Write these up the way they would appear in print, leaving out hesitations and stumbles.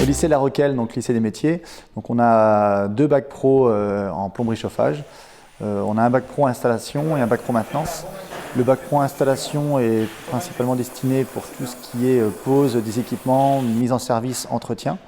Au lycée La Roquelle, donc lycée des métiers, donc on a 2 bacs pro en plomberie chauffage. On a un bac pro installation et un bac pro maintenance. Le bac pro installation est principalement destiné pour tout ce qui est pose des équipements, mise en service, entretien.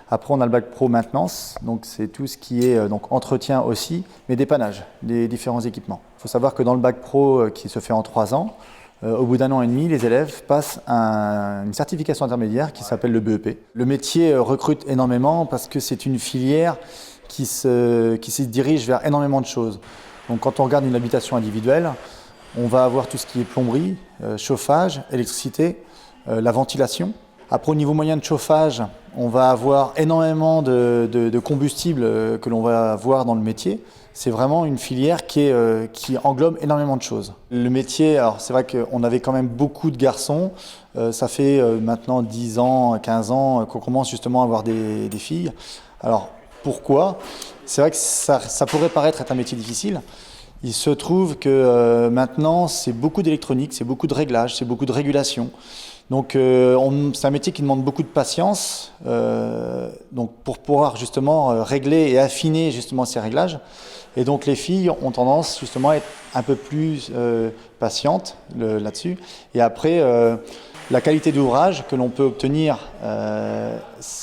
Après, on a le bac pro maintenance, donc c'est tout ce qui est donc entretien aussi, mais dépannage des différents équipements. Il faut savoir que dans le bac pro qui se fait en 3 ans, au bout d'1 an et demi, les élèves passent une certification intermédiaire qui s'appelle le BEP. Le métier recrute énormément parce que c'est une filière qui se dirige vers énormément de choses. Donc quand on regarde une habitation individuelle, on va avoir tout ce qui est plomberie, chauffage, électricité, la ventilation. Après, au niveau moyen de chauffage, on va avoir énormément de combustibles que l'on va avoir dans le métier. C'est vraiment une filière qui englobe énormément de choses. Le métier, alors c'est vrai qu'on avait quand même beaucoup de garçons. Ça fait maintenant 10 ans, 15 ans qu'on commence justement à avoir des filles. Alors pourquoi? C'est vrai que ça pourrait paraître être un métier difficile. Il se trouve que maintenant, c'est beaucoup d'électronique, c'est beaucoup de réglages, c'est beaucoup de régulation. Donc c'est un métier qui demande beaucoup de patience donc pour pouvoir justement régler et affiner justement ces réglages. Et donc les filles ont tendance justement à être un peu plus patientes là-dessus. Et après, la qualité d'ouvrage que l'on peut obtenir, il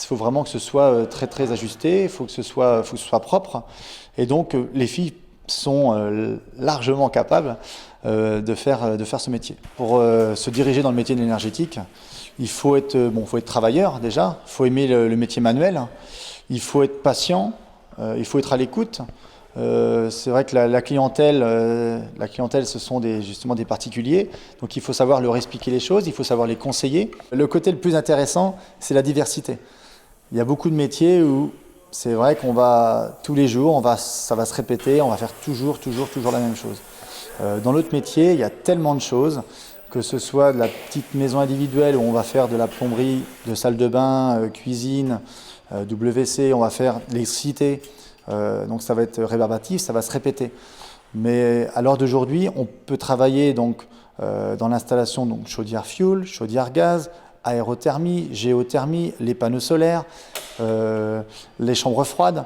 faut vraiment que ce soit très très ajusté, il faut que ce soit propre. Et donc les filles sont largement capables de faire ce métier. Pour se diriger dans le métier de l'énergétique, il faut être travailleur déjà, il faut aimer le métier manuel, il faut être patient, il faut être à l'écoute. C'est vrai que la clientèle, ce sont justement des particuliers, donc il faut savoir leur expliquer les choses, il faut savoir les conseiller. Le côté le plus intéressant, c'est la diversité. Il y a beaucoup de métiers où c'est vrai qu'on va tous les jours, ça va se répéter, on va faire toujours la même chose. Dans l'autre métier, il y a tellement de choses, que ce soit de la petite maison individuelle où on va faire de la plomberie, de salle de bain, cuisine, WC, on va faire de l'électricité, donc ça va être rébarbatif, ça va se répéter. Mais à l'heure d'aujourd'hui, on peut travailler donc, dans l'installation donc chaudière fuel, chaudière gaz, aérothermie, géothermie, les panneaux solaires, les chambres froides.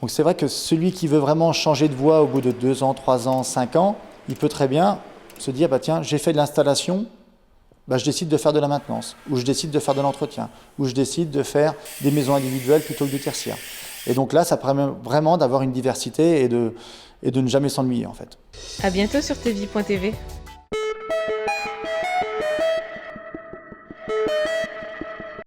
Donc c'est vrai que celui qui veut vraiment changer de voie au bout de 2 ans, 3 ans, 5 ans, il peut très bien se dire bah tiens, j'ai fait de l'installation, bah, je décide de faire de la maintenance, ou je décide de faire de l'entretien, ou je décide de faire des maisons individuelles plutôt que du tertiaire. Et donc là, ça permet vraiment d'avoir une diversité et de ne jamais s'ennuyer en fait. À bientôt sur tvie.tv.